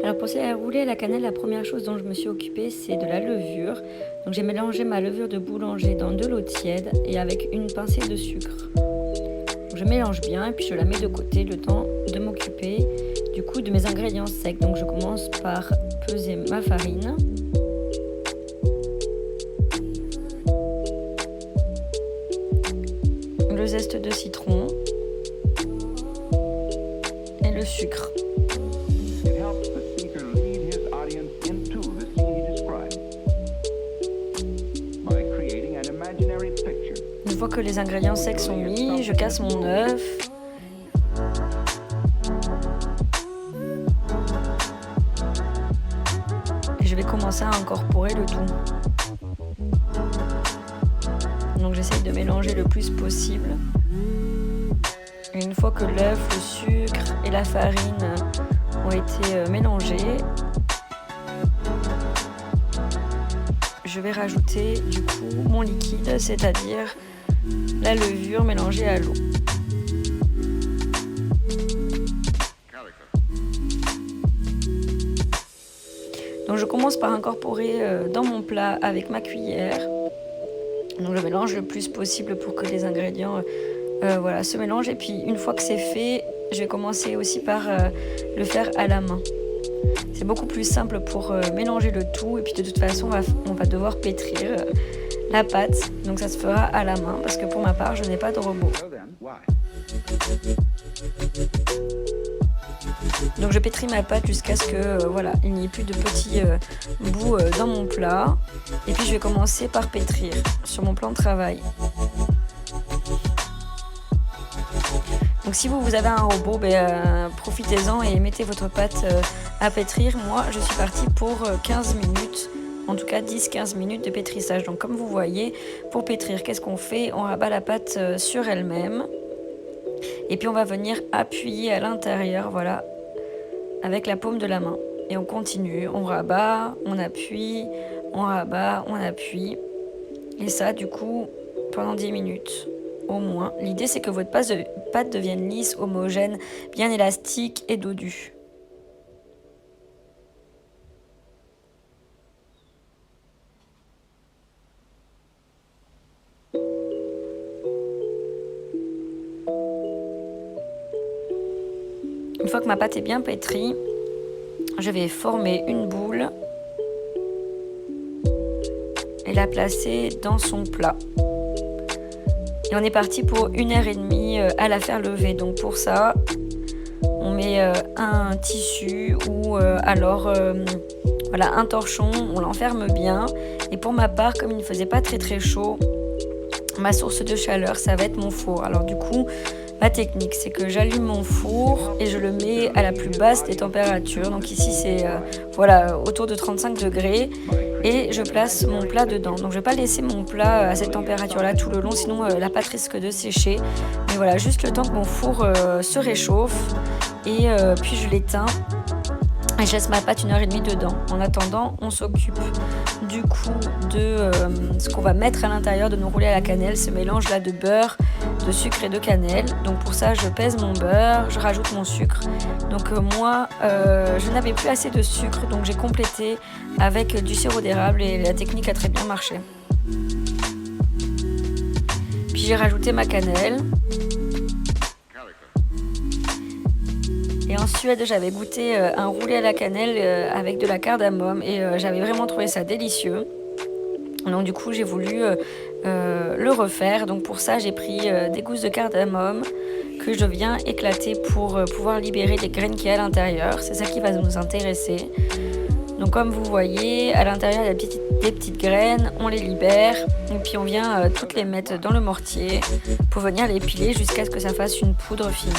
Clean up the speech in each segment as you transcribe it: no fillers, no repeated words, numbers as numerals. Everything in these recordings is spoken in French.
Alors pour rouler à la cannelle, la première chose dont je me suis occupée, c'est de la levure. Donc j'ai mélangé ma levure de boulanger dans de l'eau tiède et avec une pincée de sucre. Donc je mélange bien et puis je la mets de côté le temps de m'occuper du coup de mes ingrédients secs. Donc je commence par peser ma farine. Le zeste de citron et le sucre. Une fois que les ingrédients secs sont mis, je casse mon œuf. Et je vais commencer à incorporer le tout. Donc j'essaye de mélanger le plus possible. Et une fois que l'œuf, le sucre et la farine ont été mélangés, je vais rajouter du coup mon liquide, c'est-à-dire la levure mélangée à l'eau. Donc je commence par incorporer dans mon plat avec ma cuillère. Donc je mélange le plus possible pour que les ingrédients se mélangent. Et puis une fois que c'est fait, je vais commencer aussi par le faire à la main. C'est beaucoup plus simple pour mélanger le tout. Et puis de toute façon, on va devoir pétrir la pâte. Donc ça se fera à la main parce que pour ma part, je n'ai pas de robot. Donc je pétris ma pâte jusqu'à ce que il n'y ait plus de petits bouts dans mon plat. Et puis je vais commencer par pétrir sur mon plan de travail. Donc si vous avez un robot, profitez-en et mettez votre pâte à pétrir. Moi je suis partie pour 15 minutes, en tout cas 10-15 minutes de pétrissage. Donc comme vous voyez, pour pétrir, qu'est-ce qu'on fait? On rabat la pâte sur elle-même. Et puis on va venir appuyer à l'intérieur, voilà, avec la paume de la main. Et on continue, on rabat, on appuie, on rabat, on appuie. Et ça, du coup, pendant 10 minutes au moins. L'idée, c'est que votre pâte devienne lisse, homogène, bien élastique et dodue. Une fois que ma pâte est bien pétrie, je vais former une boule et la placer dans son plat. Et on est parti pour 1h30 à la faire lever. Donc pour ça, on met un tissu ou un torchon, on l'enferme bien. Et pour ma part, comme il ne faisait pas très très chaud, ma source de chaleur, ça va être mon four. Alors du coup, ma technique, c'est que j'allume mon four et je le mets à la plus basse des températures. Donc ici, c'est autour de 35 degrés. Et je place mon plat dedans. Donc je ne vais pas laisser mon plat à cette température-là tout le long, sinon la pâte risque de sécher. Mais voilà, juste le temps que mon four se réchauffe. Et puis je l'éteins. Et je laisse ma pâte 1h30 dedans. En attendant, on s'occupe du coup de ce qu'on va mettre à l'intérieur de nos roulés à la cannelle, ce mélange là de beurre, de sucre et de cannelle. Donc pour ça, je pèse mon beurre, je rajoute mon sucre. Donc moi, je n'avais plus assez de sucre, donc j'ai complété avec du sirop d'érable et la technique a très bien marché. Puis j'ai rajouté ma cannelle. Et en Suède, j'avais goûté un roulé à la cannelle avec de la cardamome et j'avais vraiment trouvé ça délicieux. Donc du coup, j'ai voulu le refaire. Donc pour ça, j'ai pris des gousses de cardamome que je viens éclater pour pouvoir libérer les graines qu'il y a à l'intérieur. C'est ça qui va nous intéresser. Donc comme vous voyez, à l'intérieur, il y a des petites graines, on les libère et puis on vient toutes les mettre dans le mortier pour venir les piler jusqu'à ce que ça fasse une poudre fine.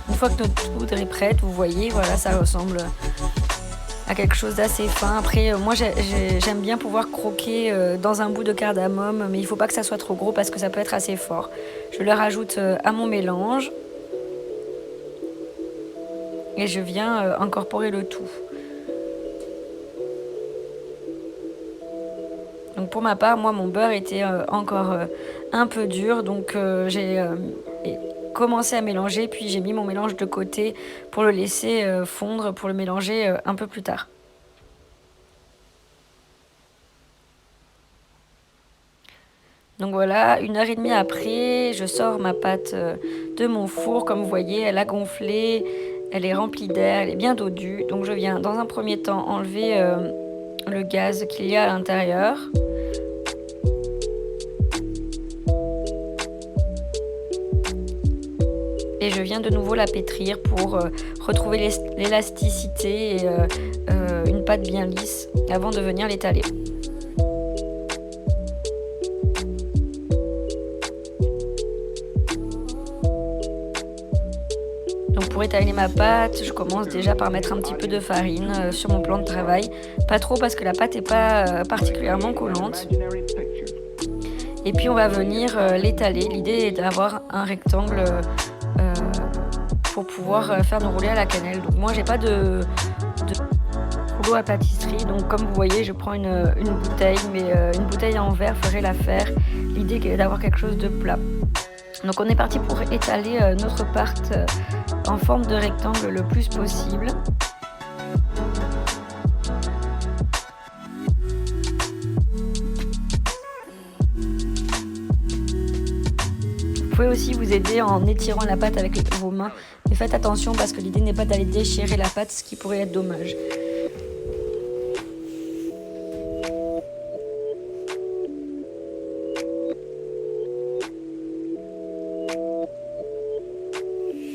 Une fois que notre poudre est prête, vous voyez, voilà, ça ressemble à quelque chose d'assez fin. Après, moi, j'aime bien pouvoir croquer dans un bout de cardamome, mais il ne faut pas que ça soit trop gros parce que ça peut être assez fort. Je le rajoute à mon mélange et je viens incorporer le tout. pour ma part, moi mon beurre était encore un peu dur, donc j'ai commencé à mélanger, puis j'ai mis mon mélange de côté pour le laisser fondre, pour le mélanger un peu plus tard. Donc voilà, 1 heure et demie après, je sors ma pâte de mon four. Comme vous voyez, elle a gonflé, elle est remplie d'air, elle est bien dodue. Donc je viens dans un premier temps enlever le gaz qu'il y a à l'intérieur. Et je viens de nouveau la pétrir pour retrouver l'élasticité et une pâte bien lisse avant de venir l'étaler. Donc pour étaler ma pâte, je commence déjà par mettre un petit peu de farine sur mon plan de travail. Pas trop parce que la pâte n'est pas particulièrement collante. Et puis on va venir l'étaler. L'idée est d'avoir un rectangle pour pouvoir faire nos roulés à la cannelle. Donc moi j'ai pas de rouleau à pâtisserie, donc comme vous voyez je prends une bouteille, mais une bouteille en verre ferait l'affaire. L'idée est d'avoir quelque chose de plat. Donc on est parti pour étaler notre pâte en forme de rectangle le plus possible. Vous pouvez aussi vous aider en étirant la pâte avec vos mains, mais faites attention parce que l'idée n'est pas d'aller déchirer la pâte, ce qui pourrait être dommage.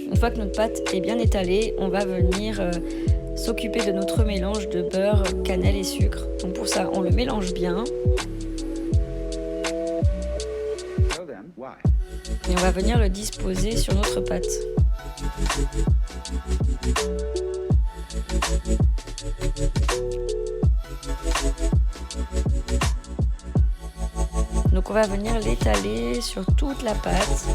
Une fois que notre pâte est bien étalée, on va venir s'occuper de notre mélange de beurre, cannelle et sucre. Donc pour ça, on le mélange bien. Et on va venir le disposer sur notre pâte. Donc on va venir l'étaler sur toute la pâte.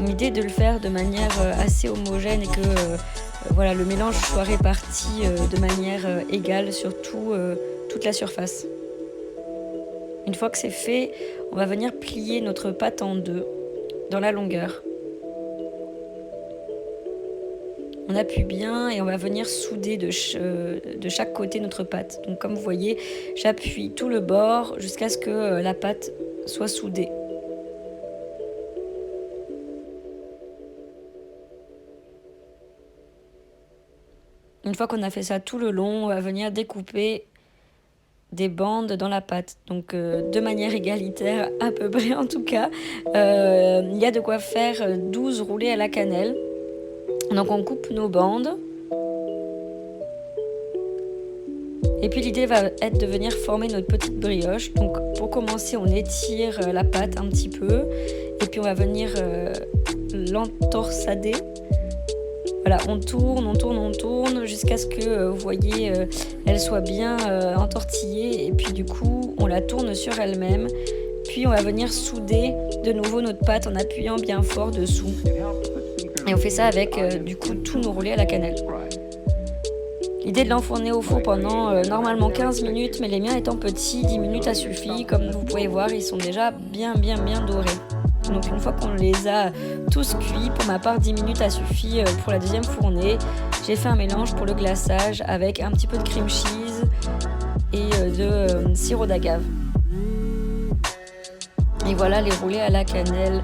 L'idée est de le faire de manière assez homogène et que voilà, le mélange soit réparti de manière égale sur toute la surface. Une fois que c'est fait, on va venir plier notre pâte en deux dans la longueur. On appuie bien et on va venir souder de chaque côté notre pâte. Donc comme vous voyez, j'appuie tout le bord jusqu'à ce que la pâte soit soudée. Une fois qu'on a fait ça tout le long, on va venir découper des bandes dans la pâte, donc de manière égalitaire à peu près en tout cas. Il y a de quoi faire 12 roulés à la cannelle. Donc on coupe nos bandes. Et puis l'idée va être de venir former notre petite brioche. Donc pour commencer, on étire la pâte un petit peu. Et puis on va venir l'entorsader. Voilà, on tourne jusqu'à ce que, vous voyez, elle soit bien entortillée. Et puis du coup, on la tourne sur elle-même. Puis on va venir souder de nouveau notre pâte en appuyant bien fort dessous. Et on fait ça avec, du coup, tous nos roulés à la cannelle. L'idée de l'enfourner au four pendant normalement 15 minutes, mais les miens étant petits, 10 minutes a suffi. Comme vous pouvez voir, ils sont déjà bien dorés. Donc une fois qu'on les a tous cuits, pour ma part 10 minutes a suffi pour la deuxième fournée. J'ai fait un mélange pour le glaçage avec un petit peu de cream cheese et de sirop d'agave. Et voilà les roulés à la cannelle.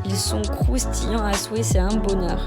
Ils sont croustillants à souhait, c'est un bonheur.